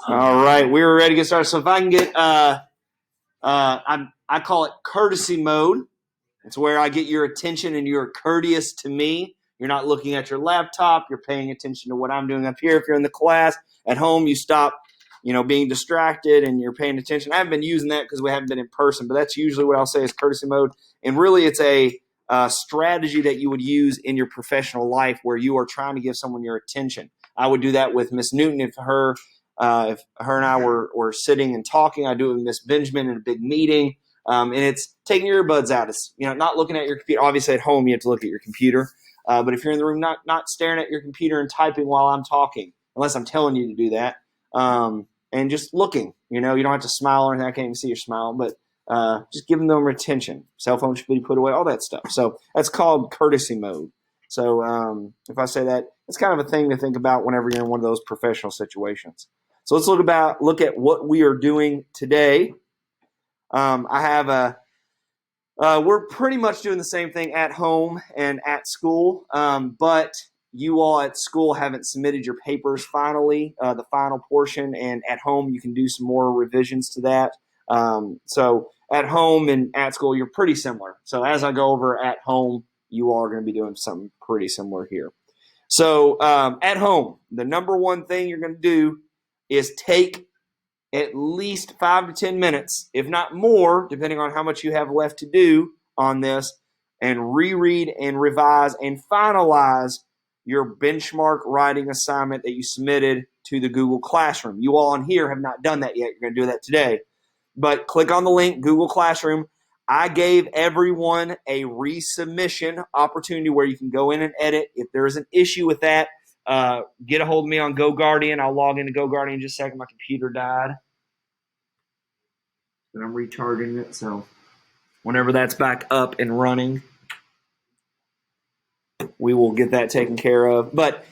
All right, we were ready to get started. So if I can get, I call it courtesy mode. It's where I get your attention and you're courteous to me. You're not looking at your laptop. You're paying attention to what I'm doing up here. If you're in the class, at home, you stop, being distracted and you're paying attention. I haven't been using that because we haven't been in person, but that's usually what I'll say is courtesy mode. And really, it's a strategy that you would use in your professional life where you are trying to give someone your attention. I would do that with Miss Newton if her and I were sitting and talking. I do it with Miss Benjamin in a big meeting. And it's taking your earbuds out. It's not looking at your computer. Obviously, at home you have to look at your computer. But if you're in the room, not staring at your computer and typing while I'm talking, unless I'm telling you to do that, and just looking. You don't have to smile or anything. I can't even see your smile, but just giving them attention. Cell phone should be put away. All that stuff. So that's called courtesy mode. So if I say that, it's kind of a thing to think about whenever you're in one of those professional situations. So let's look at what we are doing today. I have we're pretty much doing the same thing at home and at school, but you all at school haven't submitted your papers finally, the final portion, and at home you can do some more revisions to that. So at home and at school, you're pretty similar. So as I go over at home, you all are going to be doing something pretty similar here. So at home, the number one thing you're going to do is take at least 5 to 10 minutes, if not more, depending on how much you have left to do on this, and reread and revise and finalize your benchmark writing assignment that you submitted to the Google Classroom. You all on here have not done that yet. You're going to do that today. But click on the link, Google Classroom. I gave everyone a resubmission opportunity where you can go in and edit. If there is an issue with that, get a hold of me on GoGuardian. I'll log into GoGuardian in just a second. My computer died, and I'm recharging it. So whenever that's back up and running, we will get that taken care of. But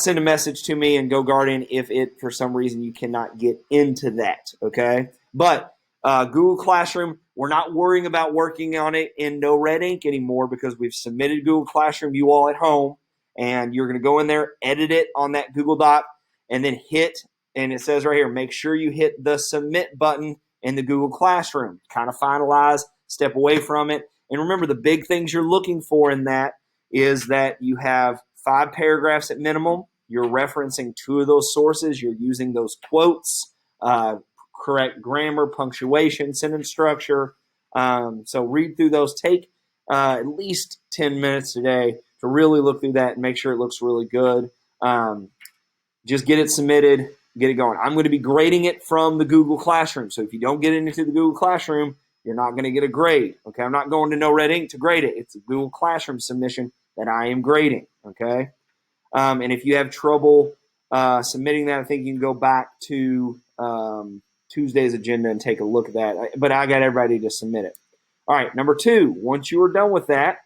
send a message to me in GoGuardian if it, for some reason, you cannot get into that, okay? But Google Classroom, we're not worrying about working on it in No Red Ink anymore because we've submitted Google Classroom, you all at home, and you're going to go in there, edit it on that Google Doc, and then hit, and it says right here, make sure you hit the submit button in the Google Classroom. Kind of finalize, step away from it. And remember, the big things you're looking for in that is that you have 5 paragraphs at minimum. You're referencing 2 of those sources. You're using those quotes, correct grammar, punctuation, sentence structure. So read through those. Take at least 10 minutes today to really look through that and make sure it looks really good. Just get it submitted, get it going. I'm going to be grading it from the Google Classroom. So if you don't get it into the Google Classroom, you're not going to get a grade. Okay, I'm not going to No Red Ink to grade it. It's a Google Classroom submission that I am grading. Okay, and if you have trouble submitting that, I think you can go back to Tuesday's agenda and take a look at that. But I got everybody to submit it. All right, number 2. Once you are done with that,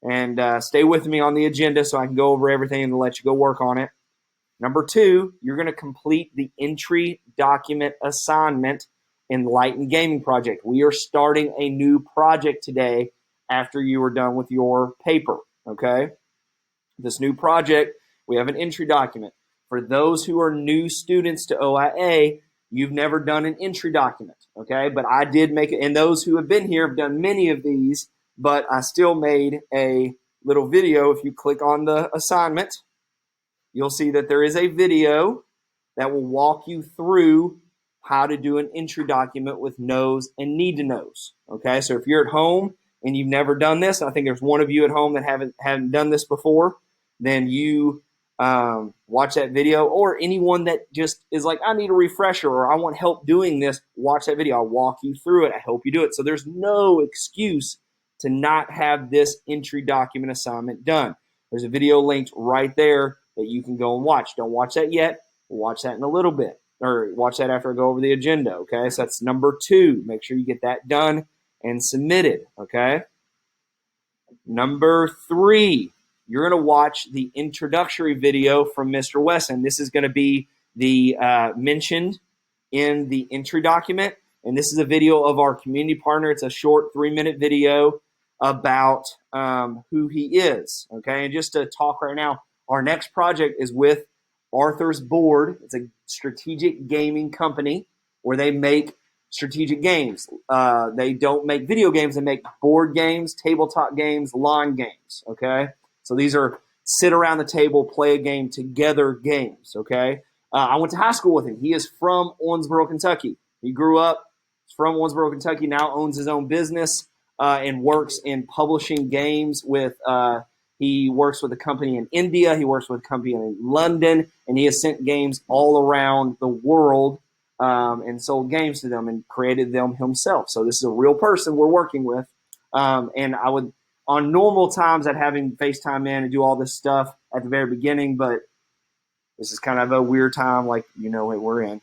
and stay with me on the agenda so I can go over everything and let you go work on it. Number 2, you're going to complete the entry document assignment in Enlighten Gaming Project. We are starting a new project today after you are done with your paper, okay? This new project, we have an entry document. For those who are new students to OIA, you've never done an entry document, okay? But I did make it, and those who have been here have done many of these, but I still made a little video. If you click on the assignment, you'll see that there is a video that will walk you through how to do an entry document with knows and need to knows. Okay, so if you're at home and you've never done this, I think there's one of you at home that haven't done this before, then you watch that video, or anyone that just is like, I need a refresher or I want help doing this, watch that video. I'll walk you through it. I help you do it. So there's no excuse to not have this entry document assignment done. There's a video linked right there that you can go and watch. Don't watch that yet. We'll watch that in a little bit, or watch that after I go over the agenda, okay? So that's number 2. Make sure you get that done and submitted, okay? Number 3, you're going to watch the introductory video from Mr. Wesson. This is going to be the mentioned in the entry document, and this is a video of our community partner. It's a short 3-minute video about who he is, okay? And just to talk right now, our next project is with Arthur's Board. It's a strategic gaming company where they make strategic games. They don't make video games. They make board games, tabletop games, lawn games. Okay, so these are sit around the table, play a game together games. Okay, I went to high school with him. He is from Owensboro, Kentucky. He grew up from Owensboro, Kentucky. Now owns his own business and works in publishing games with. He works with a company in India. He works with a company in London, and he has sent games all around the world and sold games to them and created them himself. So this is a real person we're working with. And I would, on normal times, I'd have him FaceTime in and do all this stuff at the very beginning, but this is kind of a weird time, like, you know, what we're in.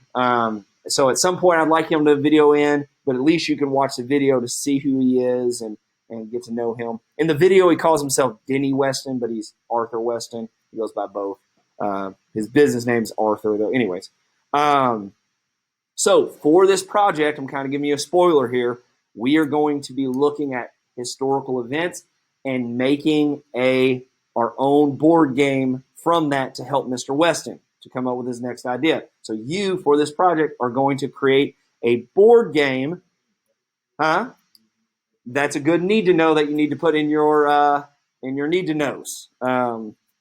So at some point, I'd like him to video in, but at least you can watch the video to see who he is and get to know him. In the video, he calls himself Denny Weston, but he's Arthur Weston. He goes by both. His business name's Arthur, though. Anyways, so for this project, I'm kind of giving you a spoiler here. We are going to be looking at historical events and making our own board game from that to help Mr. Weston to come up with his next idea. So you, for this project, are going to create a board game. That's a good need to know that you need to put in your need to knows.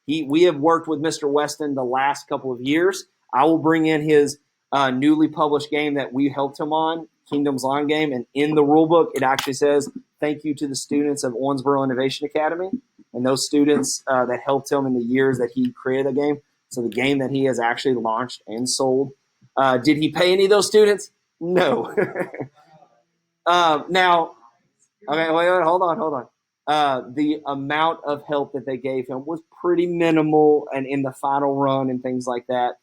We have worked with Mr. Weston the last couple of years. I will bring in his newly published game that we helped him on, Kingdom's Lawn Game, and in the rule book it actually says thank you to the students of Owensboro Innovation Academy and those students that helped him in the years that he created the game. So the game that he has actually launched and sold. Did he pay any of those students? No. Now. Okay, wait, hold on. The amount of help that they gave him was pretty minimal and in the final run and things like that.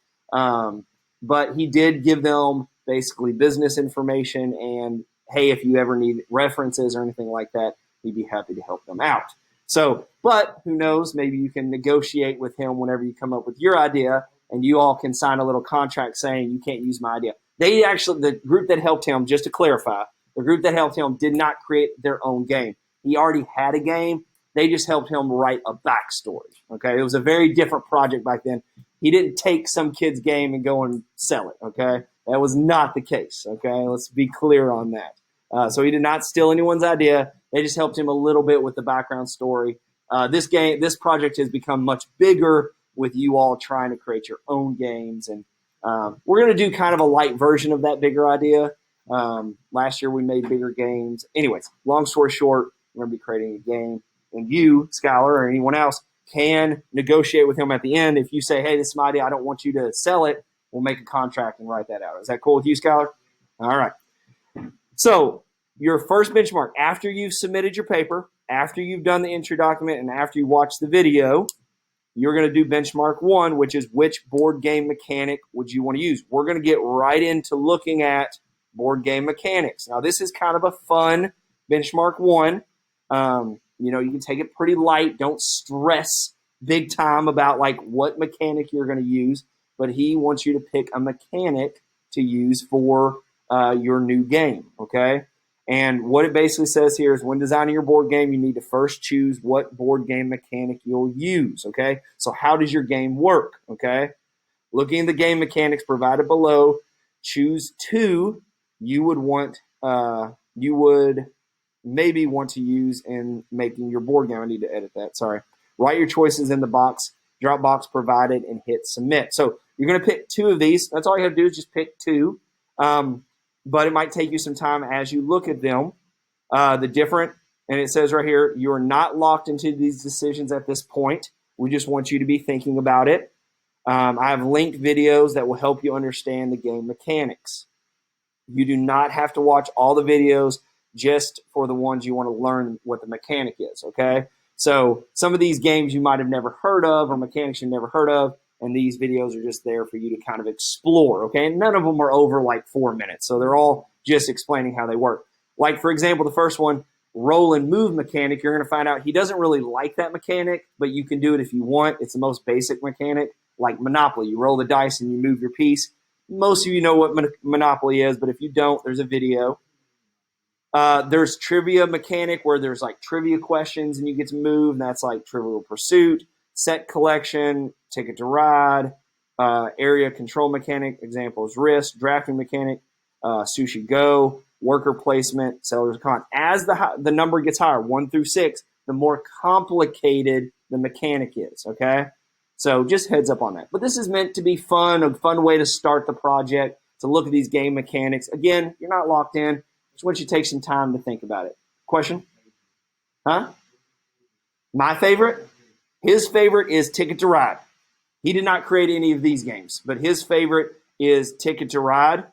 But he did give them basically business information and, hey, if you ever need references or anything like that, he'd be happy to help them out. So, but who knows, maybe you can negotiate with him whenever you come up with your idea and you all can sign a little contract saying you can't use my idea. The group that helped him, just to clarify, the group that helped him did not create their own game. He already had a game. They just helped him write a backstory. Okay, it was a very different project back then. He didn't take some kid's game and go and sell it. Okay, that was not the case. Okay, let's be clear on that. So he did not steal anyone's idea. They just helped him a little bit with the background story. This project has become much bigger with you all trying to create your own games, and we're going to do kind of a light version of that bigger idea. Last year we made bigger games. Anyways, long story short, we're going to be creating a game, and you, Skylar, or anyone else can negotiate with him at the end. If you say, hey, this is my idea, I don't want you to sell it, we'll make a contract and write that out. Is that cool with you, Skylar? All right. So your first benchmark, after you've submitted your paper, after you've done the entry document, and after you watch the video, you're going to do benchmark 1, which is which board game mechanic would you want to use. We're going to get right into looking at board game mechanics. Now, this is kind of a fun benchmark 1. You can take it pretty light. Don't stress big time about like what mechanic you're going to use, but he wants you to pick a mechanic to use for your new game, okay? And what it basically says here is when designing your board game, you need to first choose what board game mechanic you'll use, okay? So how does your game work, okay? Looking at the game mechanics provided below, choose 2 you would maybe want to use in making your board game. I need to edit that, sorry. Write your choices in the drop box provided, and hit submit. So you're going to pick 2 of these. That's all you have to do is just pick 2. But it might take you some time as you look at them. And it says right here, you're not locked into these decisions at this point. We just want you to be thinking about it. I have linked videos that will help you understand the game mechanics. You do not have to watch all the videos just for the ones you want to learn what the mechanic is, okay? So some of these games you might have never heard of or mechanics you've never heard of, and these videos are just there for you to kind of explore, okay? And none of them are over like 4 minutes, so they're all just explaining how they work. Like, for example, the first one, roll and move mechanic, you're going to find out he doesn't really like that mechanic, but you can do it if you want. It's the most basic mechanic, like Monopoly. You roll the dice and you move your piece. Most of you know what Monopoly is, but if you don't, there's a video. There's trivia mechanic where there's like trivia questions and you get to move, and that's like Trivial Pursuit. Set collection, Ticket to Ride. area control mechanic, examples, risk, drafting mechanic, sushi go, worker placement, seller's con. As the number gets higher, 1 through 6, the more complicated the mechanic is, okay? So just heads up on that. But this is meant to be fun, a fun way to start the project, to look at these game mechanics. Again, you're not locked in. Just want you to take some time to think about it. Question? Huh? My favorite? His favorite is Ticket to Ride. He did not create any of these games, but his favorite is Ticket to Ride,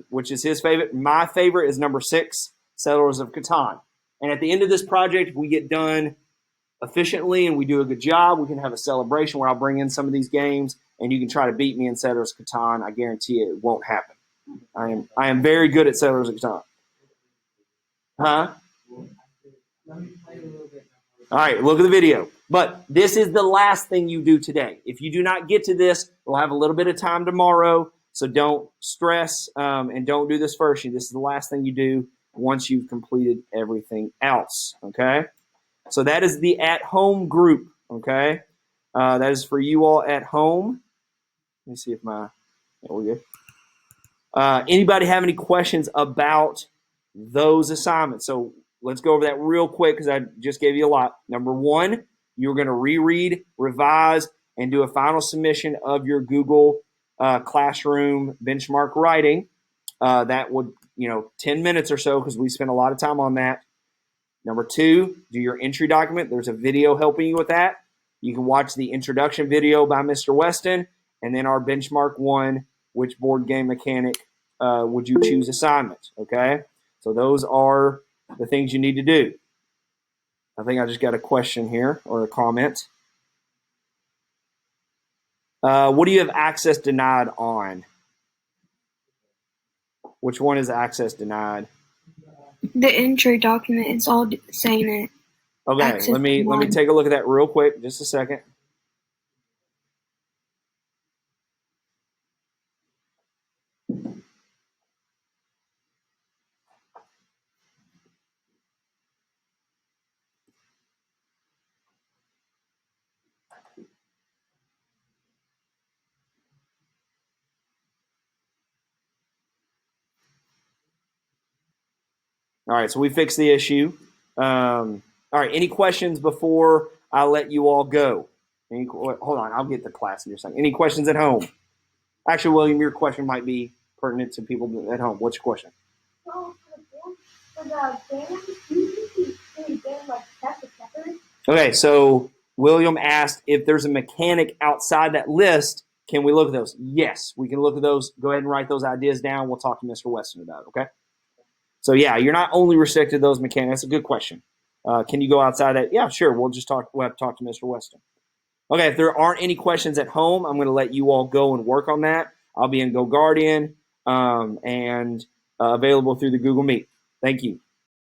which is his favorite. My favorite is number 6, Settlers of Catan. And at the end of this project, if we get done efficiently and we do a good job, we can have a celebration where I'll bring in some of these games and you can try to beat me in Settlers of Catan. I guarantee it won't happen. I am very good at Settlers of Catan. Huh? All right, look at the video. But this is the last thing you do today. If you do not get to this, we'll have a little bit of time tomorrow. So don't stress and don't do this first. This is the last thing you do once you've completed everything else, okay? So that is the at-home group, okay? That is for you all at home. Let me see if yeah, we're good. Anybody have any questions about those assignments? So let's go over that real quick because I just gave you a lot. Number 1, you're going to reread, revise, and do a final submission of your Google Classroom benchmark writing. That would, 10 minutes or so because we spent a lot of time on that. Number 2, do your entry document. There's a video helping you with that. You can watch the introduction video by Mr. Weston, and then our benchmark 1, which board game mechanic would you choose assignment, okay? So those are the things you need to do. I think I just got a question here or a comment. What do you have access denied on? Which one is access denied? The entry document is all saying it. Okay, let me take a look at that real quick. Just a second. All right, so we fixed the issue. All right, any questions before I let you all go? Hold on, I'll get the class in your second. Any questions at home? Actually, William, your question might be pertinent to people at home. What's your question? Okay, so William asked if there's a mechanic outside that list. Can we look at those? Yes, we can look at those. Go ahead and write those ideas down. We'll talk to Mr. Weston about it, okay? So, yeah, you're not only restricted to those mechanics. That's a good question. Can you go outside that? Yeah, sure. We'll have to talk to Mr. Weston. Okay, if there aren't any questions at home, I'm going to let you all go and work on that. I'll be in GoGuardian and available through the Google Meet. Thank you.